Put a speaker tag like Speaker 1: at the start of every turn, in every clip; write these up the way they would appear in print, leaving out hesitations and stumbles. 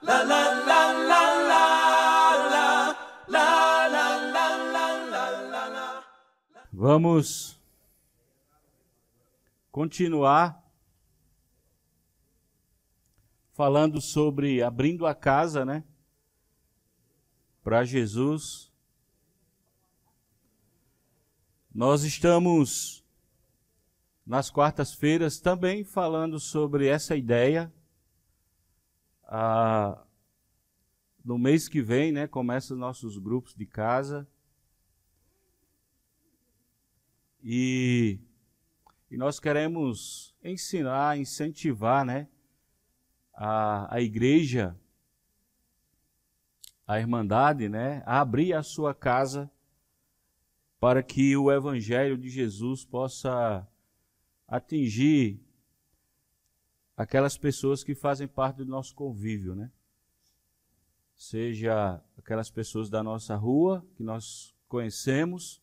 Speaker 1: la la la la la la la la la la.
Speaker 2: Vamos continuar falando sobre abrindo a casa, né, para Jesus. Nós estamos nas quartas-feiras também falando sobre essa ideia. No mês que vem, né, começam os nossos grupos de casa. E nós queremos ensinar, incentivar, né, a igreja, a irmandade, né, a abrir a sua casa para que o Evangelho de Jesus possa atingir aquelas pessoas que fazem parte do nosso convívio, né? Seja aquelas pessoas da nossa rua, que nós conhecemos,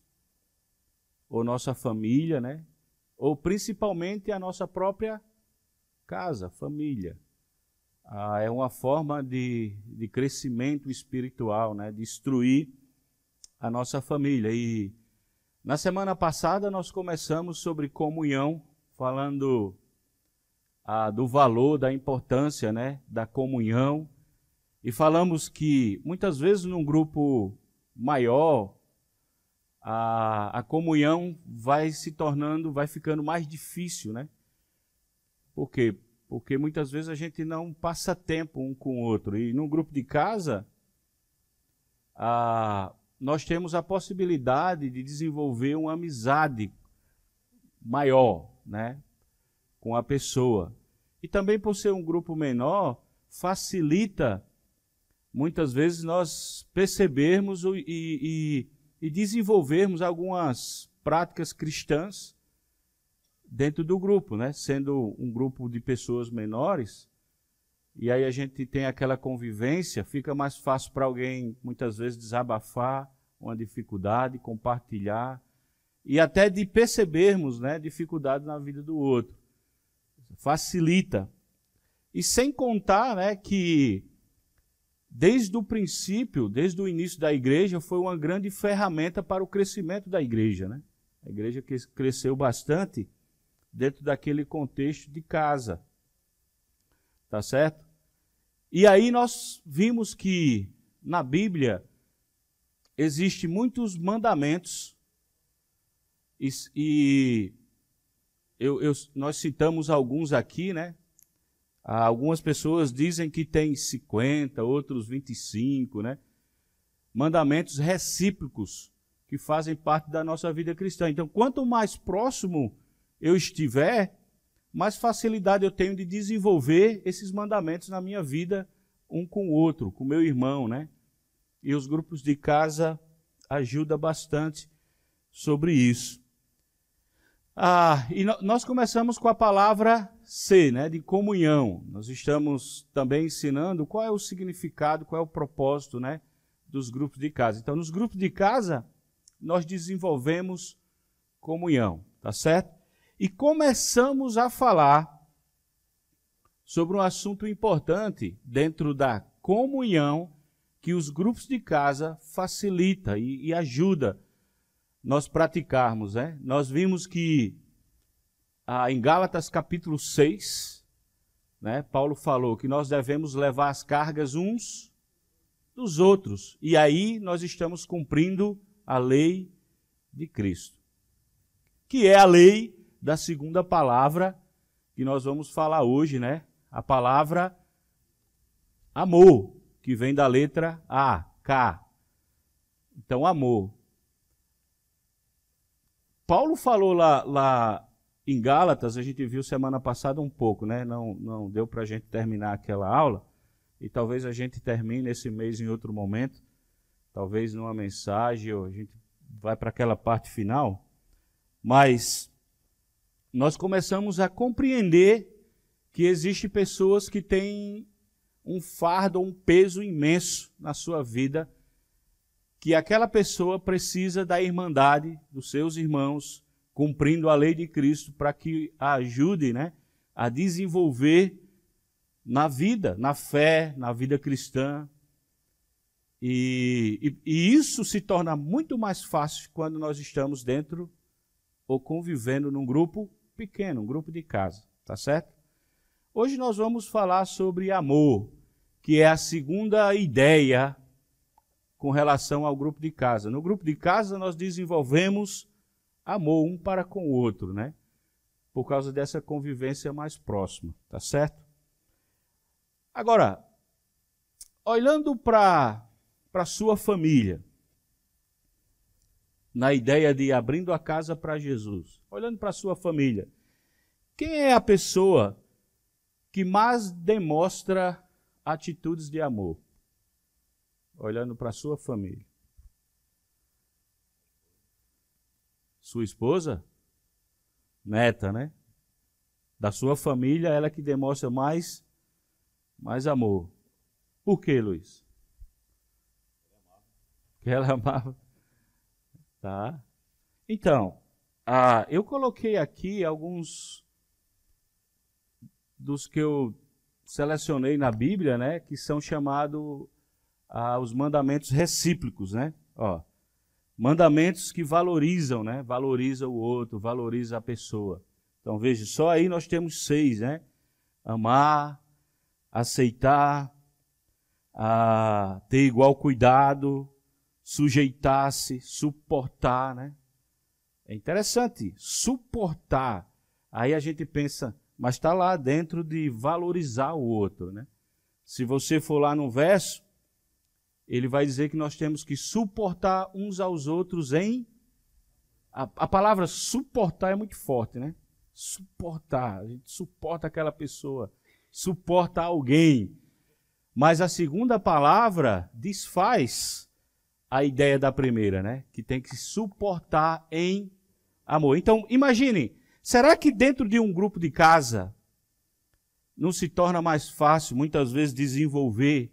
Speaker 2: ou nossa família, né? Ou principalmente a nossa própria casa, família. É uma forma de crescimento espiritual, né? De instruir a nossa família. E na semana passada nós começamos sobre comunhão, falando do valor, da importância, né, da comunhão. E falamos que muitas vezes num grupo maior, a comunhão vai ficando mais difícil, né? Por quê? Porque muitas vezes a gente não passa tempo um com o outro. E num grupo de casa, nós temos a possibilidade de desenvolver uma amizade maior, né, com a pessoa. E também por ser um grupo menor, facilita muitas vezes nós percebermos e desenvolvermos algumas práticas cristãs dentro do grupo, né? Sendo um grupo de pessoas menores, e aí a gente tem aquela convivência, fica mais fácil para alguém, muitas vezes, desabafar uma dificuldade, compartilhar, e até de percebermos, né, dificuldade na vida do outro. Facilita. E sem contar, né, que desde o princípio, desde o início da igreja, foi uma grande ferramenta para o crescimento da igreja, né? A igreja cresceu bastante dentro daquele contexto de casa. Tá certo? E aí nós vimos que na Bíblia existem muitos mandamentos e nós citamos alguns aqui, né? Algumas pessoas dizem que tem 50, outros 25, né? Mandamentos recíprocos que fazem parte da nossa vida cristã. Então, quanto mais próximo eu estiver, mais facilidade eu tenho de desenvolver esses mandamentos na minha vida, um com o outro, com o meu irmão, né? E os grupos de casa ajudam bastante sobre isso. Nós começamos com a palavra ser, né? De comunhão. Nós estamos também ensinando qual é o significado, qual é o propósito, né, dos grupos de casa. Então, nos grupos de casa, nós desenvolvemos comunhão, tá certo? E começamos a falar sobre um assunto importante dentro da comunhão que os grupos de casa facilita e ajuda nós praticarmos, né? Nós vimos que em Gálatas capítulo 6, né, Paulo falou que nós devemos levar as cargas uns dos outros. E aí nós estamos cumprindo a lei de Cristo, que é a lei da segunda palavra que nós vamos falar hoje, né? A palavra amor, que vem da letra A, K. Então, amor. Paulo falou lá em Gálatas, a gente viu semana passada um pouco, né? Não deu para a gente terminar aquela aula, e talvez a gente termine esse mês em outro momento, talvez numa mensagem, ou a gente vai para aquela parte final, mas nós começamos a compreender que existem pessoas que têm um fardo, um peso imenso na sua vida, que aquela pessoa precisa da irmandade dos seus irmãos, cumprindo a lei de Cristo, para que a ajude, né, a desenvolver na vida, na fé, na vida cristã. E isso se torna muito mais fácil quando nós estamos dentro ou convivendo num grupo pequeno, um grupo de casa, tá certo? Hoje nós vamos falar sobre amor, que é a segunda ideia com relação ao grupo de casa. No grupo de casa nós desenvolvemos amor um para com o outro, né? Por causa dessa convivência mais próxima, tá certo? Agora, olhando para a sua família, na ideia de abrindo a casa para Jesus, olhando para a sua família, quem é a pessoa que mais demonstra atitudes de amor? Olhando para a sua família. Sua esposa? Neta, né? Da sua família, ela que demonstra mais amor. Por quê, Luiz? Que ela amava. Tá? Então, eu coloquei aqui alguns dos que eu selecionei na Bíblia, né? Que são chamados os mandamentos recíprocos, né? Ó, mandamentos que valorizam, né? Valoriza o outro, valoriza a pessoa. Então, veja, só aí nós temos 6, né? Amar, aceitar, ter igual cuidado, sujeitar-se, suportar, né? É interessante, suportar. Aí a gente pensa, mas está lá dentro de valorizar o outro, né? Se você for lá no verso, ele vai dizer que nós temos que suportar uns aos outros em... A palavra suportar é muito forte, né? Suportar, a gente suporta aquela pessoa, suporta alguém. Mas a segunda palavra desfaz a ideia da primeira, né? Que tem que suportar em amor. Então, imagine, será que dentro de um grupo de casa não se torna mais fácil, muitas vezes, desenvolver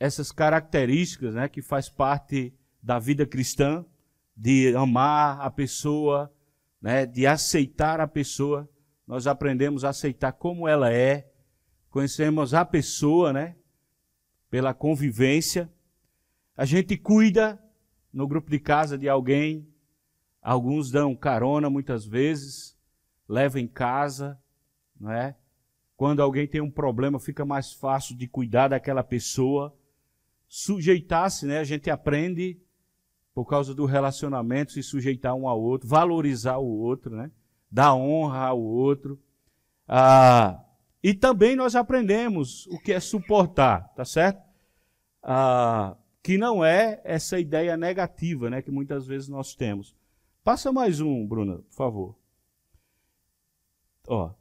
Speaker 2: essas características, né, que faz parte da vida cristã, de amar a pessoa, né, de aceitar a pessoa? Nós aprendemos a aceitar como ela é, conhecemos a pessoa, né, pela convivência. A gente cuida no grupo de casa de alguém, alguns dão carona muitas vezes, levam em casa, não é? Quando alguém tem um problema, fica mais fácil de cuidar daquela pessoa. Sujeitar-se, né? A gente aprende, por causa do relacionamento, se sujeitar um ao outro, valorizar o outro, né? Dar honra ao outro. E também nós aprendemos o que é suportar, tá certo? Que não é essa ideia negativa, né? Que muitas vezes nós temos. Passa mais um, Bruna, por favor. Ó,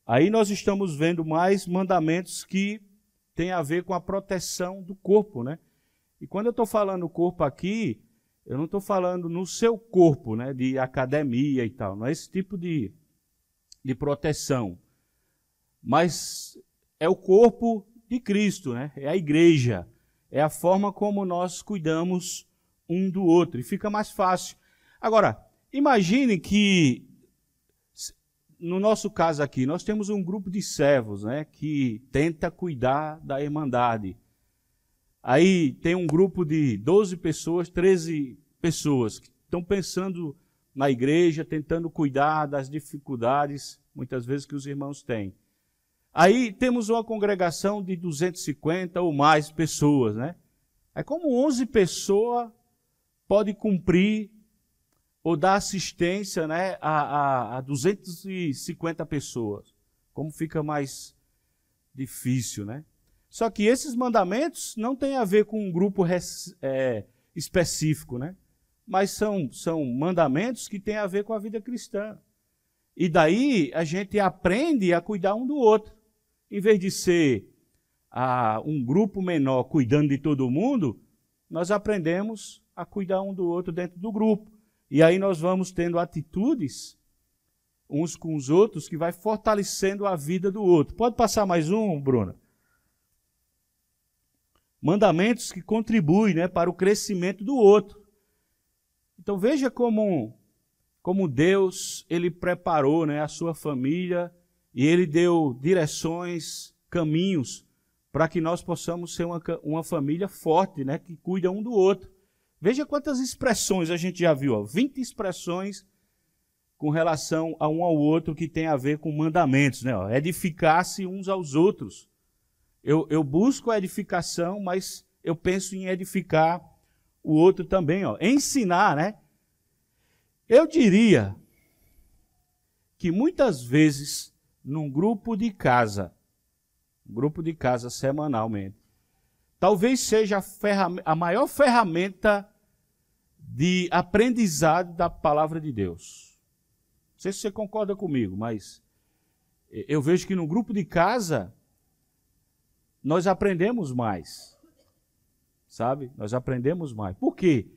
Speaker 2: aí nós estamos vendo mais mandamentos que tem a ver com a proteção do corpo, né? E quando eu estou falando corpo aqui, eu não estou falando no seu corpo, né? De academia e tal. Não é esse tipo de proteção. Mas é o corpo de Cristo, né? É a igreja. É a forma como nós cuidamos um do outro. E fica mais fácil. Agora, imagine que, no nosso caso aqui, nós temos um grupo de servos, né, que tenta cuidar da irmandade. Aí tem um grupo de 12 pessoas, 13 pessoas que estão pensando na igreja, tentando cuidar das dificuldades, muitas vezes, que os irmãos têm. Aí temos uma congregação de 250 ou mais pessoas, né? É como 11 pessoas pode cumprir ou dar assistência, né, a 250 pessoas. Como fica mais difícil, né? Só que esses mandamentos não têm a ver com um grupo específico, né? Mas são mandamentos que têm a ver com a vida cristã. E daí a gente aprende a cuidar um do outro. Em vez de ser um grupo menor cuidando de todo mundo, nós aprendemos a cuidar um do outro dentro do grupo. E aí nós vamos tendo atitudes uns com os outros que vai fortalecendo a vida do outro. Pode passar mais um, Bruna? Mandamentos que contribuem, né, para o crescimento do outro. Então veja como Deus ele preparou, né, a sua família e ele deu direções, caminhos para que nós possamos ser uma família forte, né, que cuida um do outro. Veja quantas expressões a gente já viu, ó, 20 expressões com relação a um ao outro que tem a ver com mandamentos, né? Ó, edificar-se uns aos outros. Eu busco a edificação, mas eu penso em edificar o outro também, ó. Ensinar, né? Eu diria que muitas vezes num grupo de casa semanalmente, talvez seja a maior ferramenta de aprendizado da palavra de Deus. Não sei se você concorda comigo, mas eu vejo que no grupo de casa nós aprendemos mais, sabe? Nós aprendemos mais. Por quê?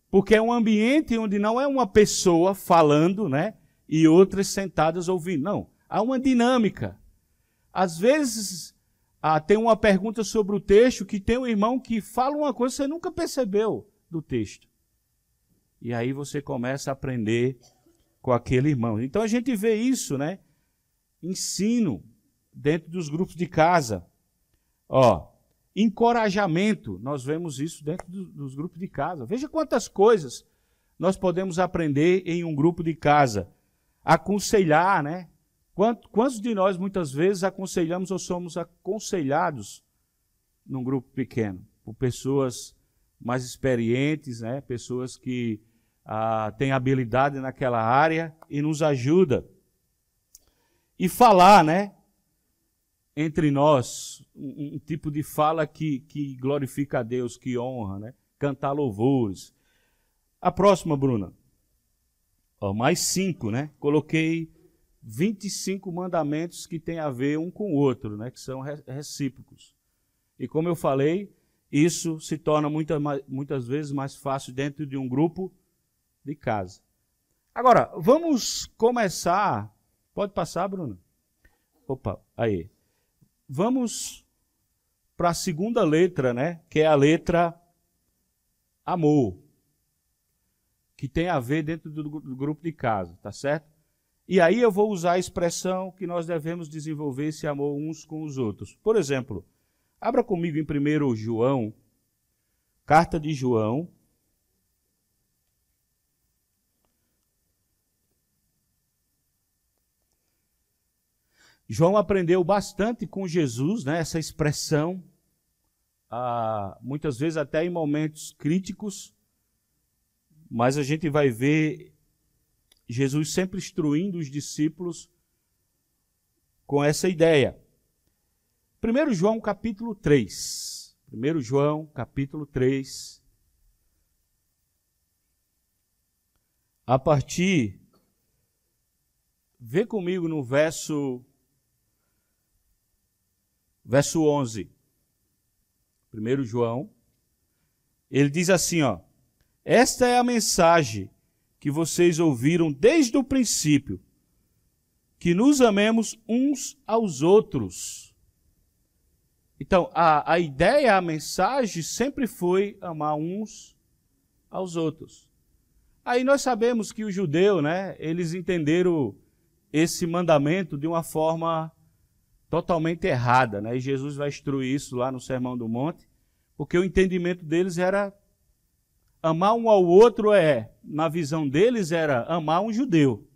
Speaker 2: Porque é um ambiente onde não é uma pessoa falando, né? E outras sentadas ouvindo. Não, há uma dinâmica. Às vezes tem uma pergunta sobre o texto que tem um irmão que fala uma coisa que você nunca percebeu do texto. E aí você começa a aprender com aquele irmão. Então a gente vê isso, né? Ensino dentro dos grupos de casa. Ó, encorajamento, nós vemos isso dentro dos grupos de casa. Veja quantas coisas nós podemos aprender em um grupo de casa. Aconselhar, né? Quantos de nós muitas vezes aconselhamos ou somos aconselhados num grupo pequeno? Por pessoas mais experientes, né? Pessoas que têm habilidade naquela área e nos ajuda. E falar, né? Entre nós, um tipo de fala que glorifica a Deus, que honra, né? Cantar louvores. A próxima, Bruna. Ó, mais 5, né? Coloquei 25 mandamentos que têm a ver um com o outro, né? Que são recíprocos. E como eu falei, isso se torna muitas vezes mais fácil dentro de um grupo de casa. Agora, vamos começar. Pode passar, Bruna? Opa, aí. Vamos para a segunda letra, né? Que é a letra amor, que tem a ver dentro do grupo de casa, tá certo? E aí eu vou usar a expressão que nós devemos desenvolver esse amor uns com os outros. Por exemplo, abra comigo em 1 João, carta de João. João aprendeu bastante com Jesus, né, essa expressão, muitas vezes até em momentos críticos, mas a gente vai ver Jesus sempre instruindo os discípulos com essa ideia. 1 João capítulo 3. 1 João capítulo 3. A partir, vê comigo no verso 11. 1 João. Ele diz assim, ó: esta é a mensagem que vocês ouviram desde o princípio, que nos amemos uns aos outros. Então, a ideia, a mensagem sempre foi amar uns aos outros. Aí nós sabemos que o judeu, né, eles entenderam esse mandamento de uma forma totalmente errada, né? E Jesus vai instruir isso lá no Sermão do Monte, porque o entendimento deles era amar um ao outro, na visão deles era amar um judeu.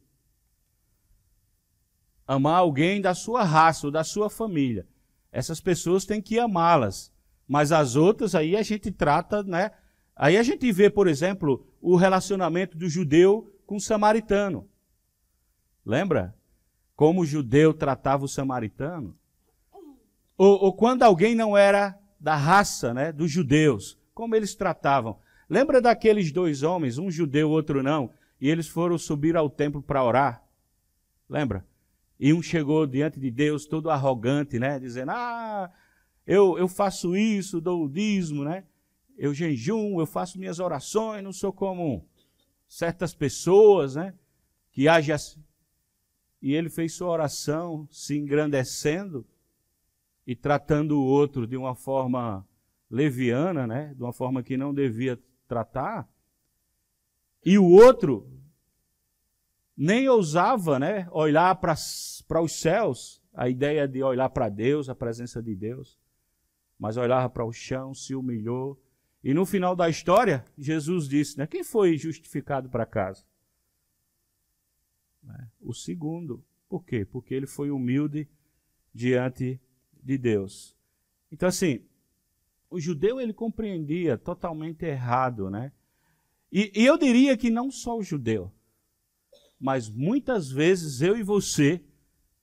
Speaker 2: Amar alguém da sua raça ou da sua família. Essas pessoas têm que amá-las, mas as outras aí a gente trata, né? Aí a gente vê, por exemplo, o relacionamento do judeu com o samaritano. Lembra? Como o judeu tratava o samaritano? Ou quando alguém não era da raça, né, dos judeus, como eles tratavam? Lembra daqueles 2 homens, um judeu, outro não, e eles foram subir ao templo para orar? Lembra? E um chegou diante de Deus todo arrogante, né, dizendo, eu faço isso, dou o dízimo, né? Eu jejuo, eu faço minhas orações, não sou como certas pessoas, né, que agem assim. E ele fez sua oração se engrandecendo e tratando o outro de uma forma leviana, né? De uma forma que não devia tratar. E o outro nem ousava, né, olhar para os céus a ideia de olhar para Deus, a presença de Deus, mas olhava para o chão, se humilhou. E no final da história, Jesus disse, né, quem foi justificado para casa? O segundo. Por quê? Porque ele foi humilde diante de Deus. Então, assim, o judeu ele compreendia totalmente errado, né? E eu diria que não só o judeu, mas muitas vezes eu e você,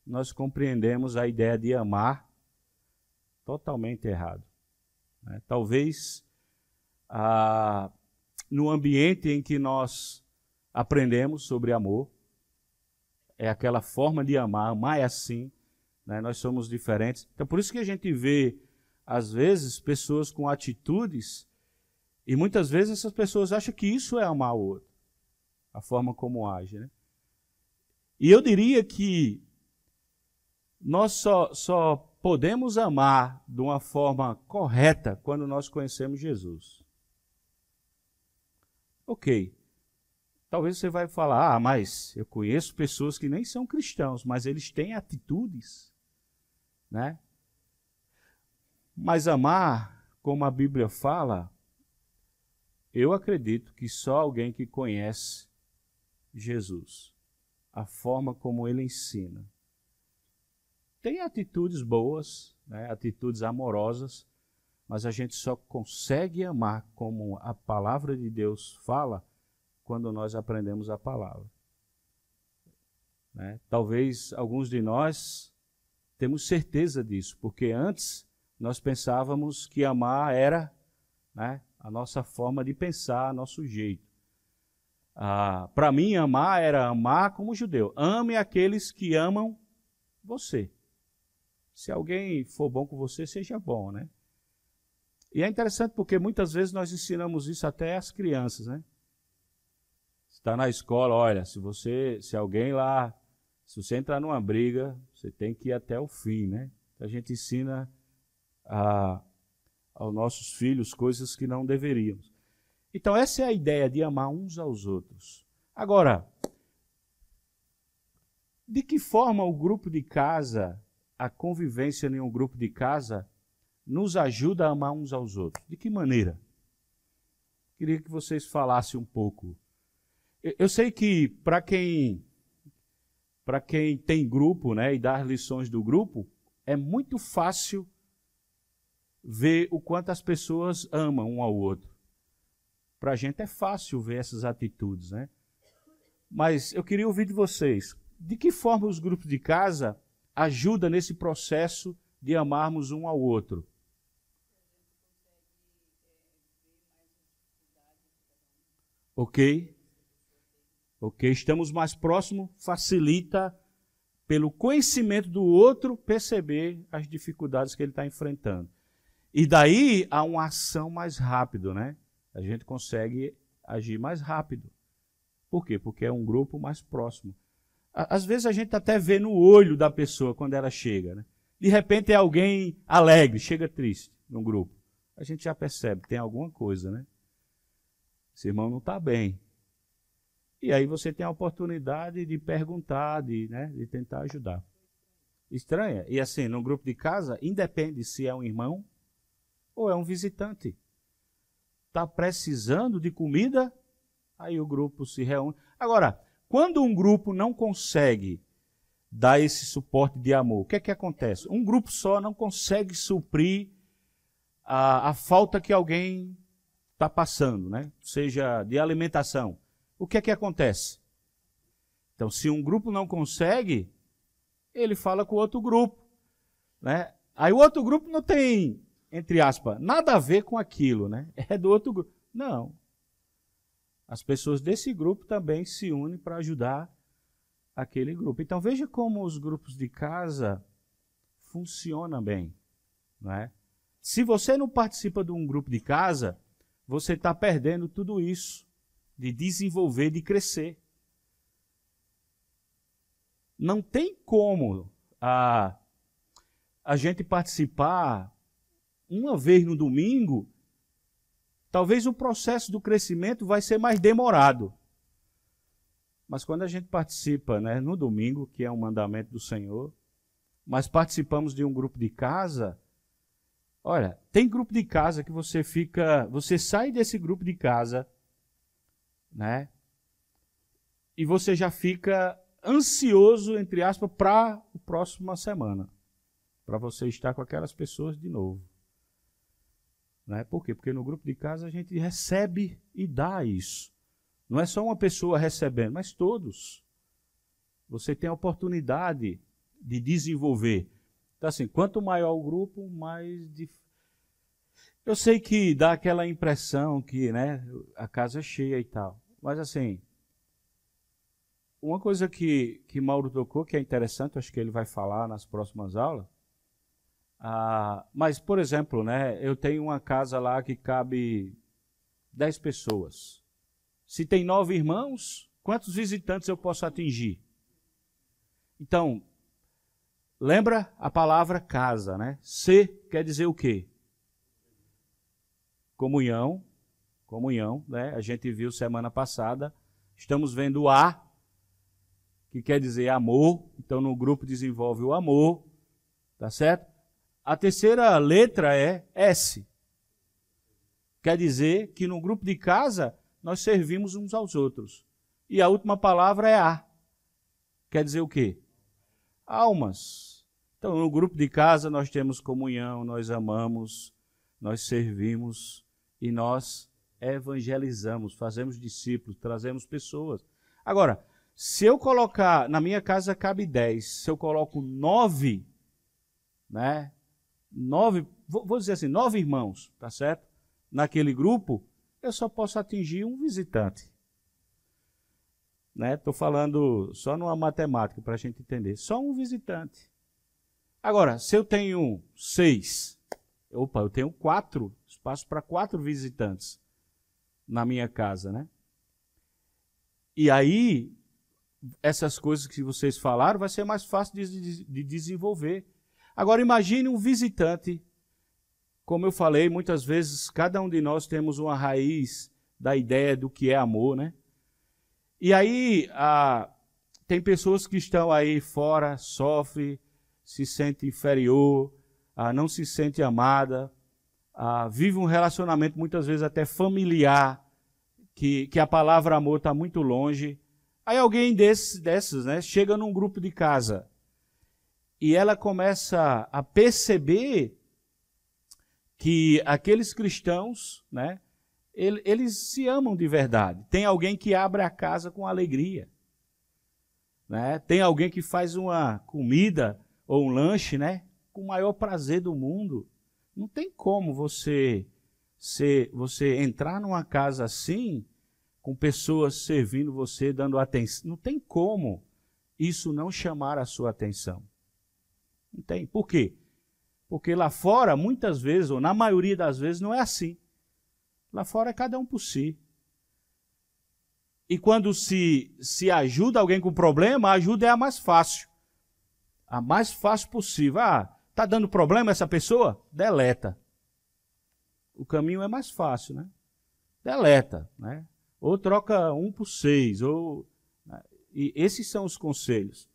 Speaker 2: nós compreendemos a ideia de amar totalmente errado. Né? Talvez no ambiente em que nós aprendemos sobre amor, é aquela forma de amar, amar é assim, né? Nós somos diferentes. Então, por isso que a gente vê, às vezes, pessoas com atitudes, e muitas vezes essas pessoas acham que isso é amar o outro, a forma como age, né? E eu diria que nós só podemos amar de uma forma correta quando nós conhecemos Jesus. Ok. Talvez você vai falar, mas eu conheço pessoas que nem são cristãos, mas eles têm atitudes, né? Mas amar, como a Bíblia fala, eu acredito que só alguém que conhece Jesus, a forma como ele ensina. Tem atitudes boas, né? Atitudes amorosas, mas a gente só consegue amar como a palavra de Deus fala quando nós aprendemos a palavra. Né? Talvez alguns de nós temos certeza disso, porque antes nós pensávamos que amar era, né, a nossa forma de pensar, nosso jeito. Para mim, amar era amar como judeu. Ame aqueles que amam você. Se alguém for bom com você, seja bom, né? E é interessante porque muitas vezes nós ensinamos isso até às crianças, né? Está na escola, olha, se você entrar numa briga, você tem que ir até o fim, né? A gente ensina aos nossos filhos coisas que não deveríamos. Então essa é a ideia de amar uns aos outros. Agora, de que forma o grupo de casa, a convivência em um grupo de casa, nos ajuda a amar uns aos outros? De que maneira? Queria que vocês falassem um pouco. Eu sei que para quem tem grupo, né, e dá as lições do grupo, é muito fácil ver o quanto as pessoas amam um ao outro. Para a gente é fácil ver essas atitudes, né? Mas eu queria ouvir de vocês, de que forma os grupos de casa ajudam nesse processo de amarmos um ao outro? Ok, estamos mais próximos, facilita, pelo conhecimento do outro, perceber as dificuldades que ele está enfrentando. E daí há uma ação mais rápida, né? A gente consegue agir mais rápido. Por quê? Porque é um grupo mais próximo. Às vezes a gente até vê no olho da pessoa quando ela chega, né? De repente é alguém alegre, chega triste num grupo. A gente já percebe que tem alguma coisa, né? Esse irmão não está bem. E aí você tem a oportunidade de perguntar, de tentar ajudar. Estranha? E assim, no grupo de casa, independe se é um irmão ou é um visitante. Está precisando de comida, aí o grupo se reúne. Agora, quando um grupo não consegue dar esse suporte de amor, o que é que acontece? Um grupo só não consegue suprir a falta que alguém está passando, né? Seja de alimentação. O que é que acontece? Então, se um grupo não consegue, ele fala com o outro grupo, né? Aí o outro grupo não tem, entre aspas, nada a ver com aquilo, né? É do outro grupo. Não. As pessoas desse grupo também se unem para ajudar aquele grupo. Então, veja como os grupos de casa funcionam bem, não é? Se você não participa de um grupo de casa, você está perdendo tudo isso, de desenvolver, de crescer. Não tem como a gente participar uma vez no domingo. Talvez o processo do crescimento vai ser mais demorado. Mas quando a gente participa, né, no domingo, que é um mandamento do Senhor, mas participamos de um grupo de casa. Olha, tem grupo de casa que você sai desse grupo de casa, né? E você já fica ansioso, entre aspas, para a próxima semana, para você estar com aquelas pessoas de novo. Né? Por quê? Porque no grupo de casa a gente recebe e dá isso. Não é só uma pessoa recebendo, mas todos. Você tem a oportunidade de desenvolver. Então, assim, quanto maior o grupo, mais difícil. Eu sei que dá aquela impressão que, né, a casa é cheia e tal. Mas, assim, uma coisa que Mauro tocou, que é interessante, acho que ele vai falar nas próximas aulas. Mas, por exemplo, né, eu tenho uma casa lá que cabe 10 pessoas. Se tem 9 irmãos, quantos visitantes eu posso atingir? Então, lembra a palavra casa, né? Se quer dizer o quê? Comunhão, né? A gente viu semana passada. Estamos vendo A, que quer dizer amor. Então, no grupo desenvolve o amor, tá certo? A terceira letra é S. Quer dizer que no grupo de casa nós servimos uns aos outros. E a última palavra é A. Quer dizer o quê? Almas. Então, no grupo de casa nós temos comunhão, nós amamos, nós servimos e nós evangelizamos, fazemos discípulos, trazemos pessoas. Agora, se eu colocar, na minha casa cabe 10, se eu coloco 9, né? 9, vou dizer assim, 9 irmãos, tá certo? Naquele grupo, eu só posso atingir um visitante. Estou falando só numa matemática para a gente entender. Só um visitante. Agora, se eu tenho 6, eu tenho 4, espaço para 4 visitantes na minha casa, né? E aí, essas coisas que vocês falaram, vai ser mais fácil de desenvolver. Agora, imagine um visitante. Como eu falei, muitas vezes, cada um de nós temos uma raiz da ideia do que é amor, né? E aí, tem pessoas que estão aí fora, sofrem, se sentem inferior, não se sente amada, vive um relacionamento muitas vezes até familiar, que a palavra amor está muito longe. Aí alguém desses, né, chega num grupo de casa e ela começa a perceber que aqueles cristãos, né, eles se amam de verdade. Tem alguém que abre a casa com alegria, né? Tem alguém que faz uma comida ou um lanche, né, com o maior prazer do mundo. Não tem como você entrar numa casa assim, com pessoas servindo você, dando atenção. Não tem como isso não chamar a sua atenção. Não tem. Por quê? Porque lá fora, muitas vezes, ou na maioria das vezes, não é assim. Lá fora é cada um por si. E quando se ajuda alguém com problema, a ajuda é a mais fácil. A mais fácil possível. Está dando problema essa pessoa? Deleta. O caminho é mais fácil, né? Deleta, né? Ou troca 1 por 6. E esses são os conselhos.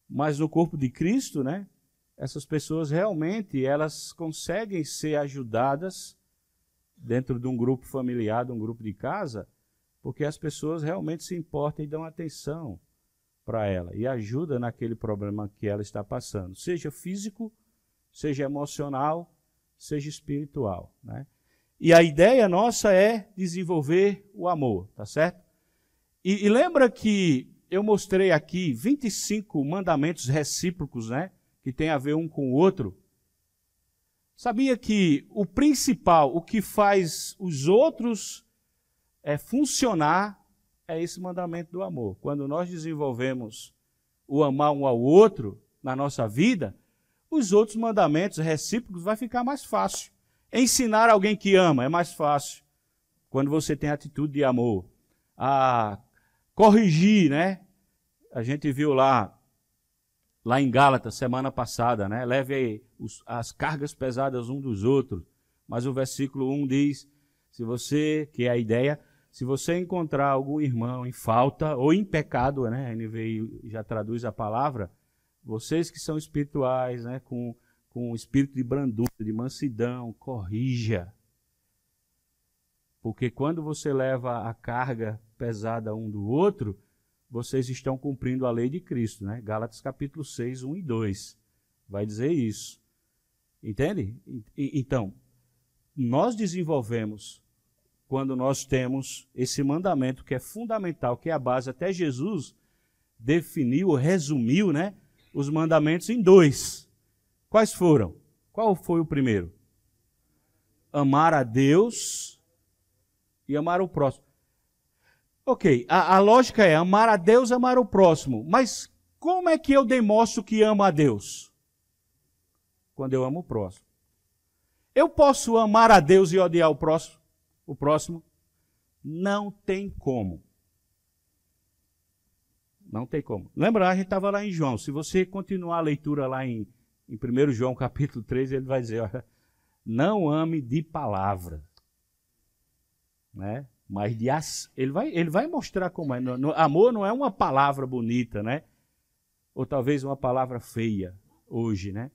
Speaker 2: Mas no corpo de Cristo, né? Essas pessoas realmente, elas conseguem ser ajudadas dentro de um grupo familiar, de um grupo de casa, porque as pessoas realmente se importam e dão atenção para ela e ajudam naquele problema que ela está passando, seja físico, seja emocional, seja espiritual, né? E a ideia nossa é desenvolver o amor, tá certo? E lembra que eu mostrei aqui 25 mandamentos recíprocos, né? Que tem a ver um com o outro. Sabia que o principal, o que faz os outros funcionar, é esse mandamento do amor. Quando nós desenvolvemos o amar um ao outro na nossa vida, os outros mandamentos recíprocos vai ficar mais fácil. Ensinar alguém que ama é mais fácil, quando você tem atitude de amor. Corrigir, né? A gente viu lá em Gálatas, semana passada, né? Leve aí as cargas pesadas um dos outros. Mas o versículo 1 diz, que é a ideia, se você encontrar algum irmão em falta ou em pecado, né? A NVI já traduz a palavra, vocês que são espirituais, né, com espírito de brandura, de mansidão, corrija. Porque quando você leva a carga pesada um do outro, vocês estão cumprindo a lei de Cristo, né? Gálatas capítulo 6, 1 e 2. Vai dizer isso. Entende? Então, nós desenvolvemos, quando nós temos esse mandamento que é fundamental, que é a base, até Jesus definiu, resumiu, né, os mandamentos em 2. Quais foram? Qual foi o primeiro? Amar a Deus e amar o próximo. Ok, a lógica é amar a Deus, amar o próximo. Mas como é que eu demonstro que amo a Deus? Quando eu amo o próximo. Eu posso amar a Deus e odiar o próximo? Não tem como. Não tem como. Lembra, a gente estava lá em João. Se você continuar a leitura lá em 1 João capítulo 3, ele vai dizer, olha, não ame de palavra, né? Mas ele vai mostrar como é. Amor não é uma palavra bonita, né? Ou talvez uma palavra feia hoje, né?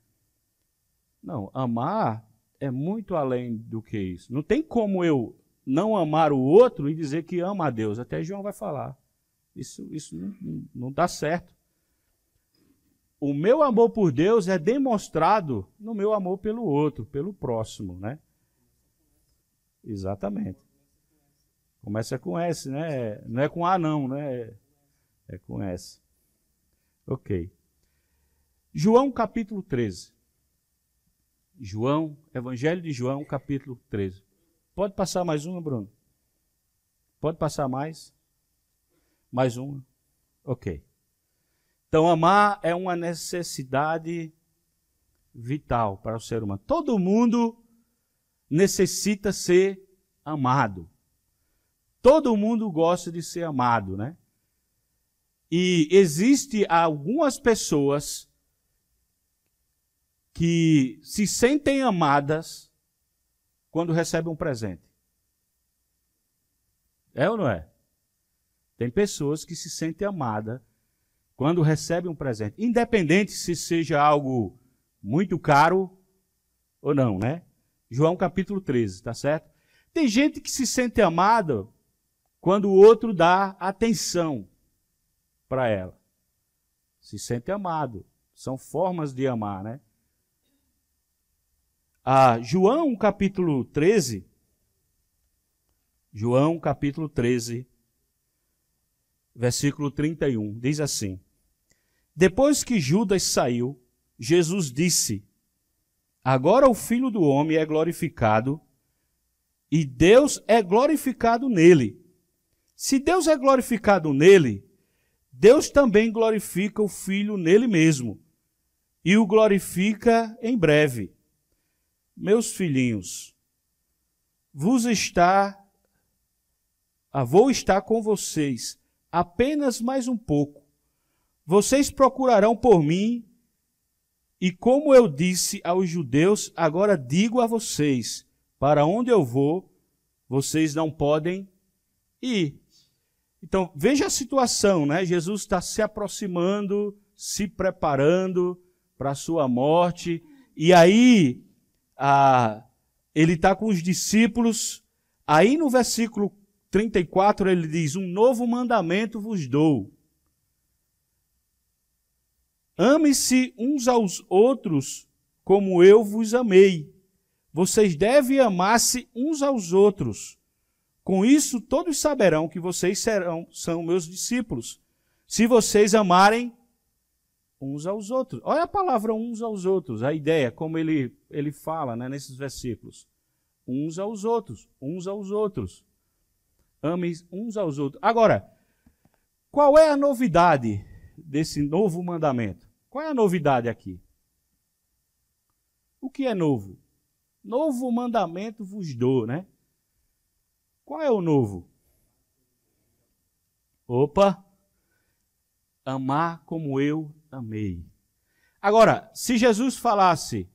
Speaker 2: Não, amar é muito além do que isso. Não tem como eu não amar o outro e dizer que ama a Deus. Até João vai falar. Isso não dá certo. O meu amor por Deus é demonstrado no meu amor pelo outro, pelo próximo, né? Exatamente. Começa com S, né? Não é com A não, né? É com S. Ok. João capítulo 13. Evangelho de João capítulo 13. Pode passar mais uma, Bruno? Pode passar mais? Mais uma? Ok. Então, amar é uma necessidade vital para o ser humano. Todo mundo necessita ser amado. Todo mundo gosta de ser amado, né? E existe algumas pessoas que se sentem amadas quando recebem um presente. É ou não é? Tem pessoas que se sentem amadas quando recebem um presente, independente se seja algo muito caro ou não, né? João capítulo 13, tá certo? Tem gente que se sente amada quando o outro dá atenção para ela. Se sente amado. São formas de amar, né? João capítulo 13, versículo 31, diz assim: Depois que Judas saiu, Jesus disse: Agora o Filho do Homem é glorificado e Deus é glorificado nele. Se Deus é glorificado nele, Deus também glorifica o Filho nele mesmo e o glorifica em breve. Meus filhinhos, vou estar com vocês apenas mais um pouco. Vocês procurarão por mim, e como eu disse aos judeus, agora digo a vocês, para onde eu vou, vocês não podem ir. Então, veja a situação, né? Jesus está se aproximando, se preparando para a sua morte, e aí ele está com os discípulos. Aí no versículo 34 ele diz: Um novo mandamento vos dou. Ame-se uns aos outros como eu vos amei. Vocês devem amar-se uns aos outros. Com isso todos saberão que vocês são meus discípulos, se vocês amarem uns aos outros. Olha a palavra uns aos outros, a ideia, como ele fala, né, nesses versículos. Uns aos outros, uns aos outros. Amem uns aos outros. Agora, qual é a novidade desse novo mandamento? Qual é a novidade aqui? O que é novo? Novo mandamento vos dou, né? Qual é o novo? Opa! Amar como eu amei. Agora, se Jesus falasse,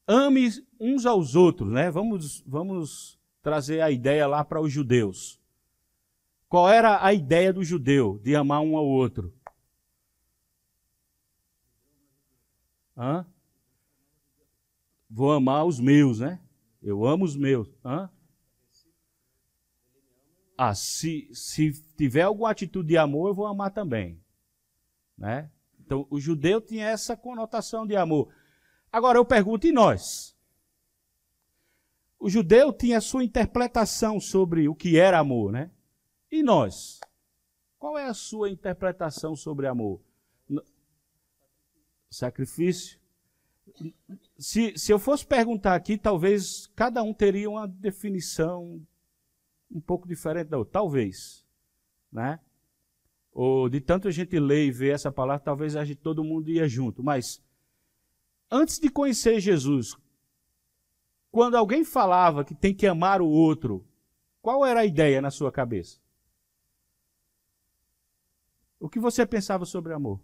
Speaker 2: ame uns aos outros, né? Vamos trazer a ideia lá para os judeus. Qual era a ideia do judeu de amar um ao outro? Hã? Vou amar os meus, né? Eu amo os meus. Hã? Ah, se tiver alguma atitude de amor, eu vou amar também. Né? Então, o judeu tinha essa conotação de amor. Agora, eu pergunto, e nós? O judeu tinha a sua interpretação sobre o que era amor, né? E nós? Qual é a sua interpretação sobre amor? Sacrifício? Se eu fosse perguntar aqui, talvez cada um teria uma definição um pouco diferente da outra. Talvez. Né? Ou de tanto a gente ler e ver essa palavra, talvez todo mundo ia junto. Mas, antes de conhecer Jesus, quando alguém falava que tem que amar o outro, qual era a ideia na sua cabeça? O que você pensava sobre amor?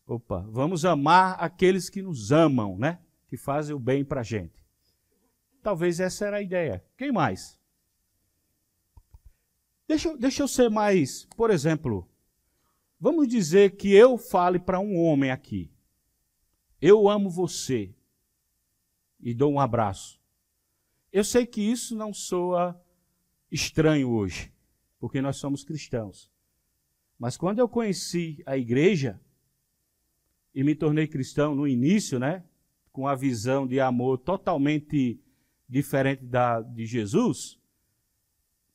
Speaker 2: Opa, vamos amar aqueles que nos amam, né? Que fazem o bem para a gente. Talvez essa era a ideia. Quem mais? Deixa eu ser mais, por exemplo, vamos dizer que eu fale para um homem aqui. Eu amo você. E dou um abraço. Eu sei que isso não soa estranho hoje, porque nós somos cristãos. Mas quando eu conheci a igreja e me tornei cristão no início, né, com a visão de amor totalmente diferente de Jesus,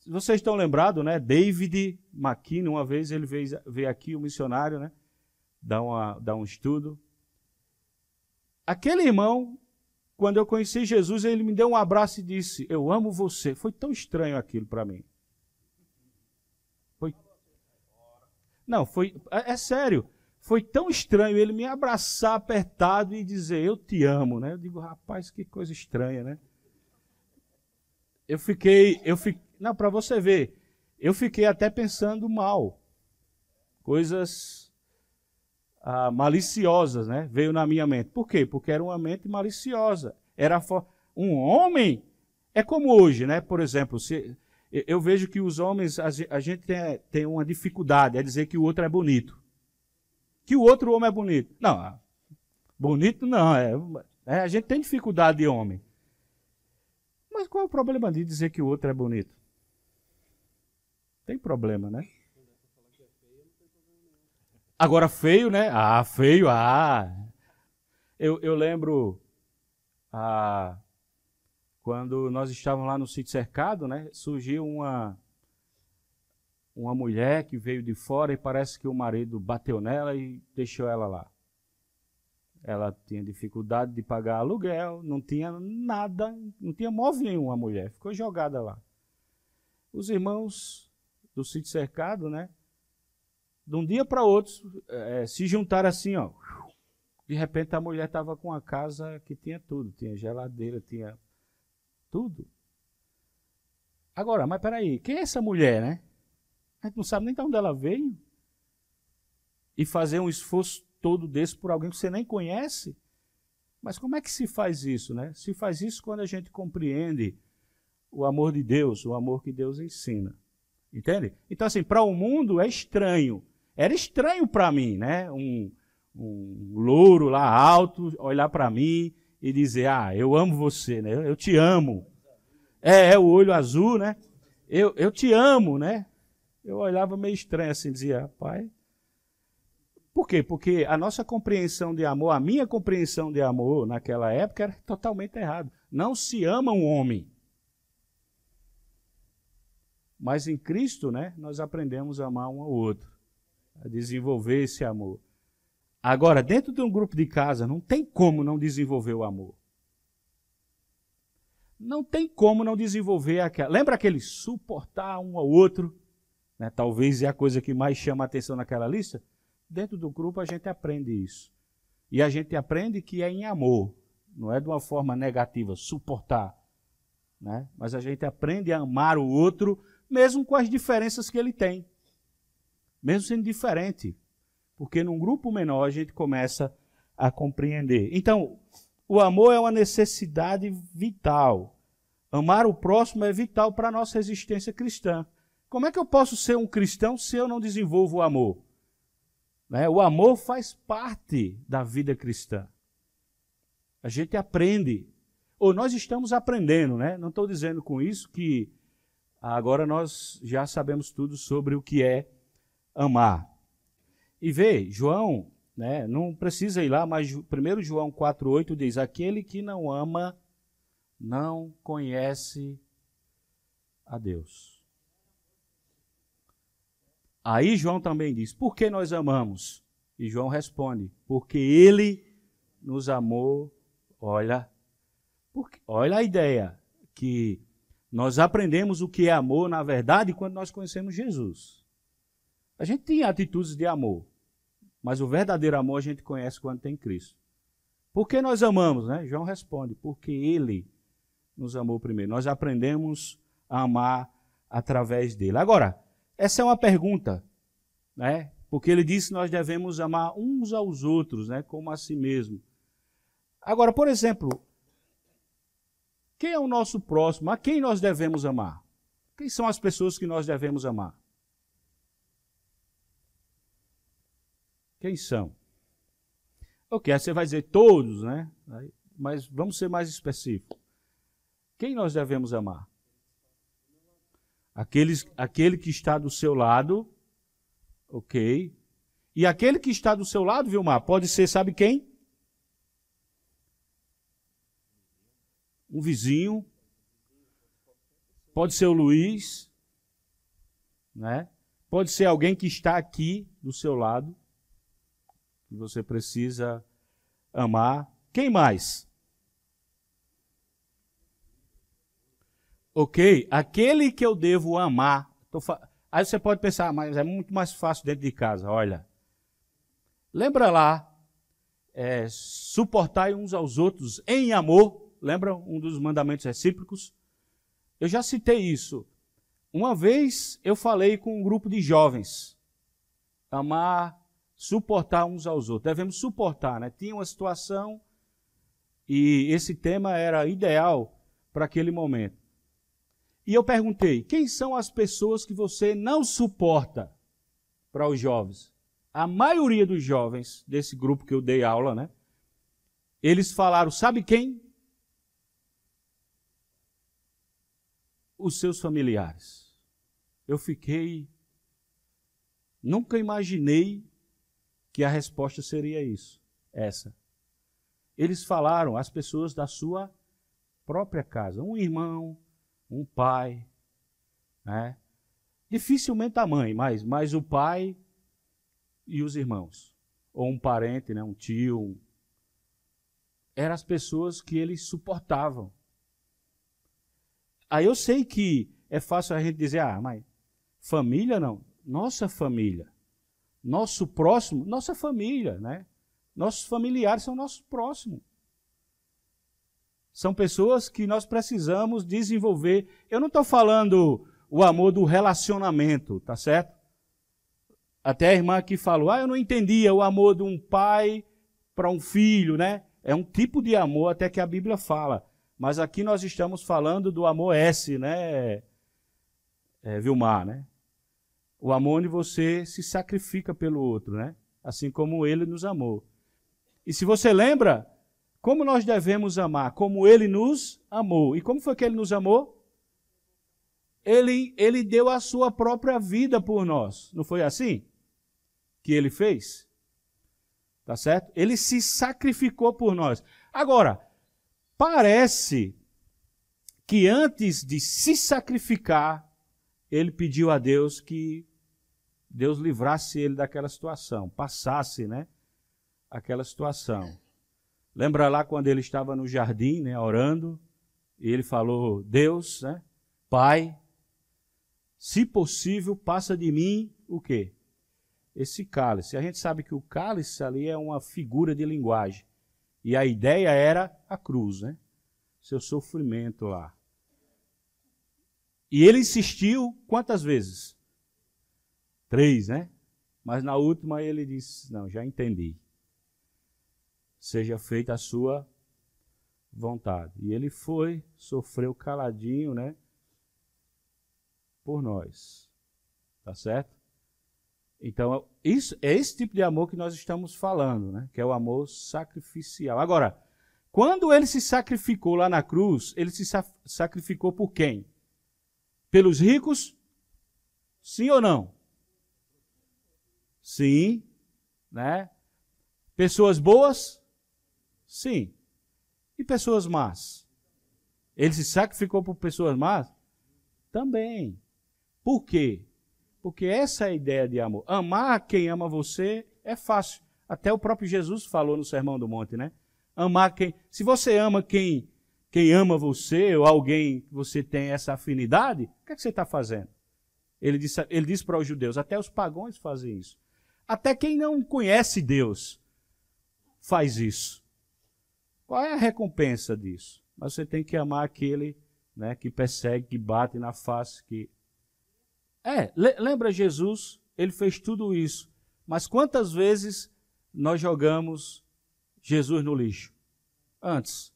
Speaker 2: vocês estão lembrados, né? David McKean, uma vez ele veio aqui, um missionário, né, dar um estudo. Aquele irmão, quando eu conheci Jesus, ele me deu um abraço e disse, eu amo você. Foi tão estranho aquilo para mim. Não, é sério. Foi tão estranho ele me abraçar apertado e dizer, eu te amo, né? Eu digo, rapaz, que coisa estranha, né? Não, para você ver, eu fiquei até pensando mal. Coisas maliciosas, né? Veio na minha mente. Por quê? Porque era uma mente maliciosa. Um homem, é como hoje, né? Por exemplo, eu vejo que os homens, a gente tem uma dificuldade, é dizer que o outro é bonito. Que o outro homem é bonito. Não, bonito não, a gente tem dificuldade de homem. Mas qual é o problema de dizer que o outro é bonito? Tem problema, né? Agora feio, né? Ah, feio, Eu lembro quando nós estávamos lá no sítio cercado, né? Surgiu uma mulher que veio de fora e parece que o marido bateu nela e deixou ela lá. Ela tinha dificuldade de pagar aluguel, não tinha nada, não tinha móvel nenhum a mulher, ficou jogada lá. Os irmãos do sítio cercado, né? De um dia para outro, se juntaram assim, ó. De repente a mulher estava com uma casa que tinha tudo, tinha geladeira, tinha tudo. Agora, mas peraí, quem é essa mulher, né? A gente não sabe nem de onde ela veio. E fazer um esforço todo desse por alguém que você nem conhece. Mas como é que se faz isso, né? Se faz isso quando a gente compreende o amor de Deus, o amor que Deus ensina. Entende? Então, assim, para o mundo é estranho. Era estranho para mim, né? Um louro lá alto olhar para mim e dizer, eu amo você, né? Eu te amo. O olho azul, né? Eu te amo, né? Eu olhava meio estranho assim, dizia, rapaz. Por quê? Porque a nossa compreensão de amor, a minha compreensão de amor naquela época era totalmente errado. Não se ama um homem. Mas em Cristo, né, nós aprendemos a amar um ao outro, a desenvolver esse amor. Agora, dentro de um grupo de casa, não tem como não desenvolver o amor. Não tem como não desenvolver aquela... Lembra aquele suportar um ao outro? Né? Talvez é a coisa que mais chama a atenção naquela lista. Dentro do grupo a gente aprende isso. E a gente aprende que é em amor. Não é de uma forma negativa, suportar. Né? Mas a gente aprende a amar o outro, mesmo com as diferenças que ele tem. Mesmo sendo diferente. Porque num grupo menor a gente começa a compreender. Então, o amor é uma necessidade vital. Amar o próximo é vital para a nossa existência cristã. Como é que eu posso ser um cristão se eu não desenvolvo o amor? né? O amor faz parte da vida cristã. A gente aprende, ou nós estamos aprendendo, né? Não estou dizendo com isso que agora nós já sabemos tudo sobre o que é amar. E vê, João, né, não precisa ir lá, mas 1 João 4,8 diz: aquele que não ama não conhece a Deus. Aí João também diz: por que nós amamos? E João responde: porque ele nos amou. Olha a ideia, que nós aprendemos o que é amor, na verdade, quando nós conhecemos Jesus. A gente tem atitudes de amor, mas o verdadeiro amor a gente conhece quando tem Cristo. Por que nós amamos, né? João responde: porque ele nos amou primeiro. Nós aprendemos a amar através dele. Agora, essa é uma pergunta, né? Porque ele disse que nós devemos amar uns aos outros, né? Como a si mesmo. Agora, por exemplo, quem é o nosso próximo? A quem nós devemos amar? Quem são as pessoas que nós devemos amar? Quem são? Ok, aí você vai dizer todos, né? Mas vamos ser mais específicos. Quem nós devemos amar? Aquele que está do seu lado, ok? E aquele que está do seu lado, Vilmar, pode ser, sabe quem? Um vizinho, pode ser o Luiz, né? Pode ser alguém que está aqui do seu lado, que você precisa amar. Quem mais? Ok, aquele que eu devo amar. Aí você pode pensar, mas é muito mais fácil dentro de casa. Olha, lembra lá, suportai uns aos outros em amor. Lembra um dos mandamentos recíprocos? Eu já citei isso. Uma vez eu falei com um grupo de jovens. Amar, suportar uns aos outros. Devemos suportar, né? Tinha uma situação e esse tema era ideal para aquele momento. E eu perguntei: quem são as pessoas que você não suporta para os jovens? A maioria dos jovens desse grupo que eu dei aula, né? Eles falaram, sabe quem? Os seus familiares. Eu fiquei... Nunca imaginei que a resposta seria essa. Eles falaram as pessoas da sua própria casa. Um irmão, um pai, né? Dificilmente a mãe, mas o pai e os irmãos. Ou um parente, né? Um tio. Eram as pessoas que eles suportavam. Aí eu sei que é fácil a gente dizer, mas família não. Nossa família. Nosso próximo, nossa família, né? Nossos familiares são nossos próximos. São pessoas que nós precisamos desenvolver. Eu não estou falando o amor do relacionamento, tá certo? Até a irmã aqui falou, eu não entendia o amor de um pai para um filho, né? É um tipo de amor até que a Bíblia fala. Mas aqui nós estamos falando do amor S, né, Vilmar, né? O amor onde você se sacrifica pelo outro, né? Assim como ele nos amou. E se você lembra, como nós devemos amar? Como ele nos amou. E como foi que ele nos amou? Ele deu a sua própria vida por nós. Não foi assim que ele fez? Tá certo? Ele se sacrificou por nós. Agora, parece que antes de se sacrificar, ele pediu a Deus que Deus livrasse ele daquela situação, passasse, né, aquela situação. Lembra lá quando ele estava no jardim, né, orando, e ele falou, Deus, né, Pai, se possível, passa de mim o quê? Esse cálice. A gente sabe que o cálice ali é uma figura de linguagem. E a ideia era a cruz, né? Seu sofrimento lá. E ele insistiu quantas vezes? 3, né? Mas na última ele disse, não, já entendi. Seja feita a sua vontade. E ele foi, sofreu caladinho, né? Por nós. Tá certo? Então, isso é esse tipo de amor que nós estamos falando, né? Que é o amor sacrificial. Agora, quando ele se sacrificou lá na cruz, ele se sacrificou por quem? Pelos ricos? Sim ou não? Sim, né? Pessoas boas? Sim. E pessoas más? Ele se sacrificou por pessoas más? Também. Por quê? Porque essa é a ideia de amor. Amar quem ama você é fácil. Até o próprio Jesus falou no Sermão do Monte, né? Amar quem... Se você ama quem ama você, ou alguém que você tem essa afinidade, o que é que você está fazendo? Ele disse para os judeus, até os pagãos fazem isso. Até quem não conhece Deus faz isso. Qual é a recompensa disso? Mas você tem que amar aquele, né, que persegue, que bate na face, que... lembra Jesus? Ele fez tudo isso. Mas quantas vezes nós jogamos Jesus no lixo? Antes.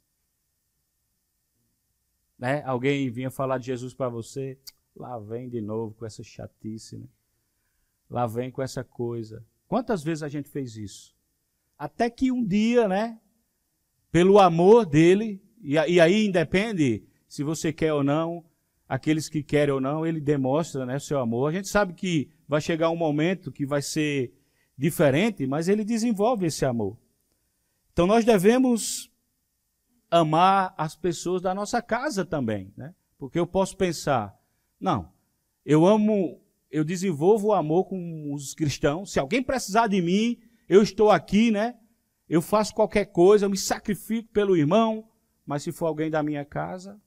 Speaker 2: Né? Alguém vinha falar de Jesus para você, lá vem de novo com essa chatice, né? Lá vem com essa coisa. Quantas vezes a gente fez isso? Até que um dia, né, pelo amor dele, e aí independe se você quer ou não, aqueles que querem ou não, ele demonstra, né, seu amor. A gente sabe que vai chegar um momento que vai ser diferente, mas ele desenvolve esse amor. Então nós devemos amar as pessoas da nossa casa também, né? Porque eu posso pensar, não, eu desenvolvo o amor com os cristãos, se alguém precisar de mim, eu estou aqui, né? Eu faço qualquer coisa, eu me sacrifico pelo irmão, mas se for alguém da minha casa,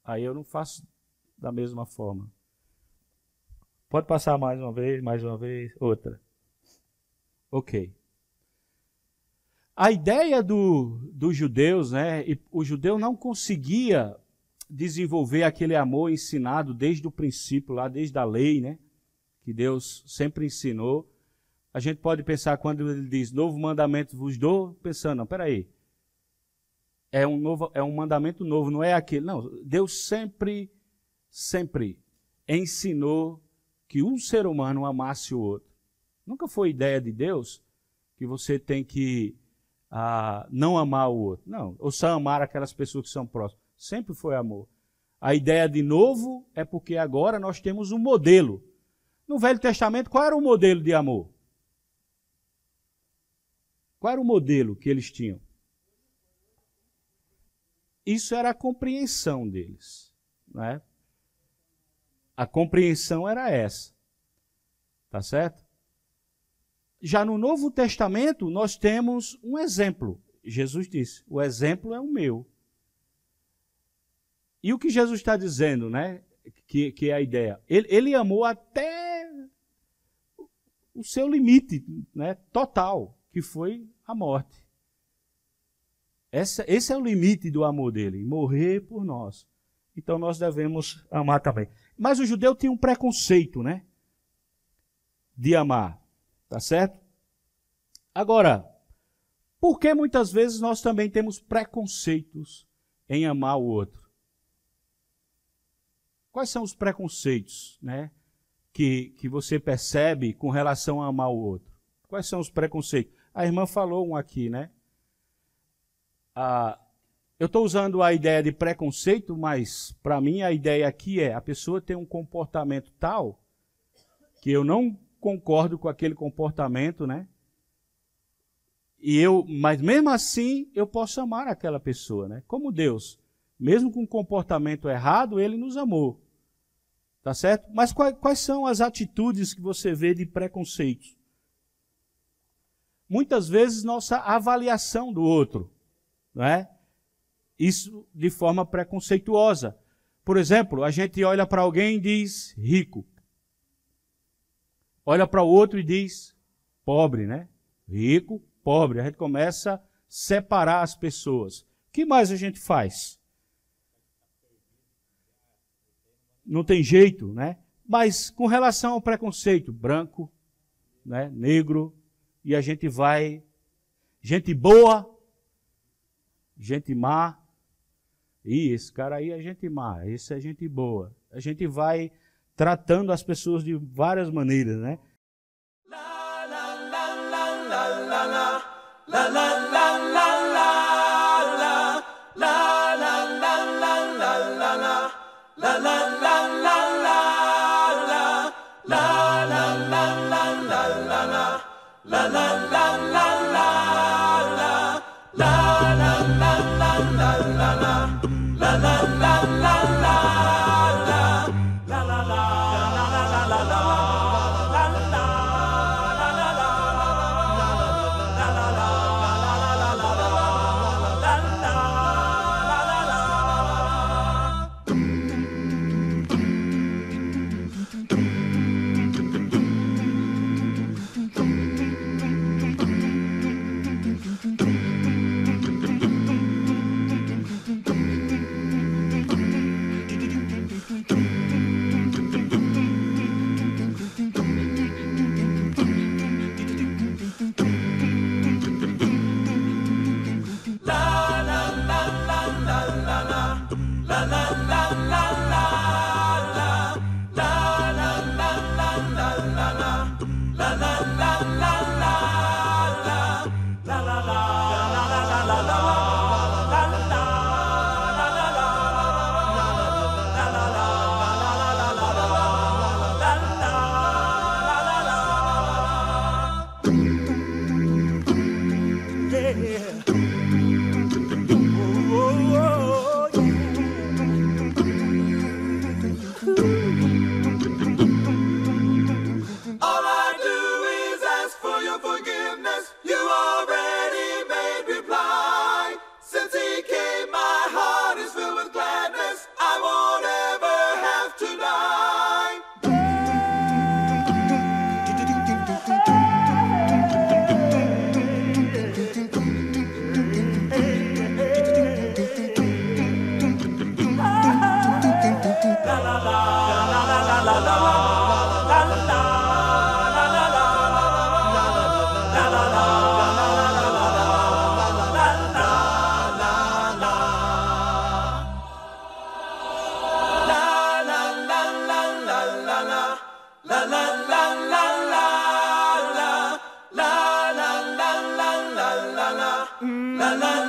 Speaker 2: aí eu não faço da mesma forma. Pode passar mais uma vez, outra. Ok. A ideia dos judeus, né? E o judeu não conseguia desenvolver aquele amor ensinado desde o princípio, lá desde a lei, né? Que Deus sempre ensinou. A gente pode pensar quando ele diz, novo mandamento vos dou, pensando, não, peraí, é um mandamento novo, não é aquele. Não, Deus sempre ensinou que um ser humano amasse o outro. Nunca foi ideia de Deus que você tem que não amar o outro. Não, ou só amar aquelas pessoas que são próximas. Sempre foi amor. A ideia de novo é porque agora nós temos um modelo. No Velho Testamento, qual era o modelo de amor? Qual era o modelo que eles tinham? Isso era a compreensão deles, né? A compreensão era essa. Tá certo? Já no Novo Testamento, nós temos um exemplo. Jesus disse, o exemplo é o meu. E o que Jesus está dizendo, né? Que é a ideia. Ele amou até o seu limite, né? Total, que foi a morte. Esse é o limite do amor dele, morrer por nós. Então nós devemos amar também. Mas o judeu tinha um preconceito, né? De amar, tá certo? Agora, por que muitas vezes nós também temos preconceitos em amar o outro? Quais são os preconceitos, né, que você percebe com relação a amar o outro? Quais são os preconceitos? A irmã falou um aqui, né? Eu estou usando a ideia de preconceito, mas para mim a ideia aqui é a pessoa tem um comportamento tal que eu não concordo com aquele comportamento, né? Mas mesmo assim eu posso amar aquela pessoa, né? Como Deus, mesmo com um comportamento errado, ele nos amou. Tá certo? Mas quais são as atitudes que você vê de preconceitos? Muitas vezes nossa avaliação do outro, não é? Isso de forma preconceituosa. Por exemplo, a gente olha para alguém e diz rico. Olha para o outro e diz pobre, né? Rico, pobre. A gente começa a separar as pessoas. O que mais a gente faz? Não tem jeito, né? Mas com relação ao preconceito, branco, né? Negro, e a gente vai, gente boa, gente má, esse cara aí é gente má, esse é gente boa. A gente vai tratando as pessoas de várias maneiras, né?
Speaker 1: La la